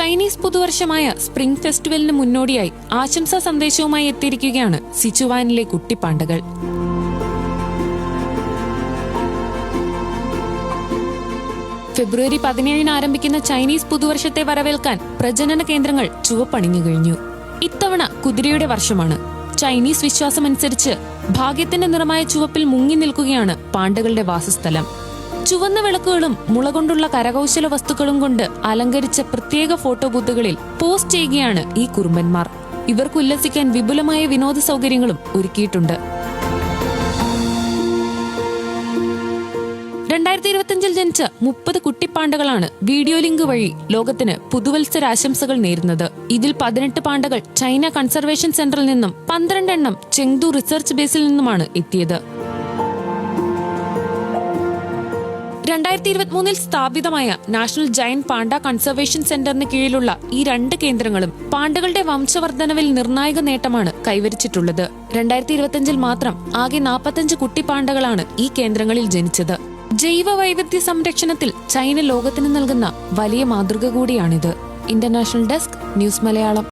Chinese പുതുവർഷമായ spring ഫെസ്റ്റിവലിന് മുന്നോടിയായി ആശംസാ സന്ദേശവുമായി എത്തിയിരിക്കുകയാണ് സിച്ചുവാനിലെ കുട്ടിപ്പാണ്ടകൾ. ഫെബ്രുവരി 17 ആരംഭിക്കുന്ന ചൈനീസ് പുതുവർഷത്തെ വരവേൽക്കാൻ പ്രജനന കേന്ദ്രങ്ങൾ ചുവപ്പണിഞ്ഞു കഴിഞ്ഞു. ഇത്തവണ കുതിരയുടെ വർഷമാണ്. ചൈനീസ് വിശ്വാസമനുസരിച്ച് ഭാഗ്യത്തിന്റെ നിറമായ ചുവപ്പിൽ മുങ്ങി നിൽക്കുകയാണ് പാണ്ടകളുടെ വാസസ്ഥലം. ചുവന്ന വിളക്കുകളും മുള കൊണ്ടുള്ള കരകൗശല വസ്തുക്കളും കൊണ്ട് അലങ്കരിച്ച പ്രത്യേക ഫോട്ടോ ബൂത്തുകളിൽ പോസ്റ്റ് ചെയ്യുകയാണ് ഈ കുറുമ്പന്മാർ. ഇവർക്ക് ഉല്ലസിക്കാൻ വിപുലമായ വിനോദ സൗകര്യങ്ങളും ഒരുക്കിയിട്ടുണ്ട്. 2025 ജനിച്ച 30 കുട്ടിപ്പാണ്ടകളാണ് വീഡിയോ ലിങ്ക് വഴി ലോകത്തിന് പുതുവത്സരാശംസകൾ നേരുന്നത്. ഇതിൽ 18 പാണ്ടകൾ ചൈന കൺസർവേഷൻ സെന്ററിൽ നിന്നും 12 എണ്ണം ചെങ്തു റിസർച്ച് ബേസിൽ നിന്നുമാണ് എത്തിയത്. 2023 സ്ഥാപിതമായ നാഷണൽ ജയന്റ് പാണ്ട കൺസർവേഷൻ സെന്ററിന് കീഴിലുള്ള ഈ 2 കേന്ദ്രങ്ങളും പാണ്ടകളുടെ വംശവർദ്ധനവിൽ നിർണായക നേട്ടമാണ് കൈവരിച്ചിട്ടുള്ളത്. 2025 മാത്രം ആകെ 45 കുട്ടിപ്പാണ്ടകളാണ് ഈ കേന്ദ്രങ്ങളിൽ ജനിച്ചത്. ജൈവ വൈവിധ്യ സംരക്ഷണത്തിൽ ചൈന ലോകത്തിന് നൽകുന്ന വലിയ മാതൃക കൂടിയാണിത്. International desk, news Malayalam.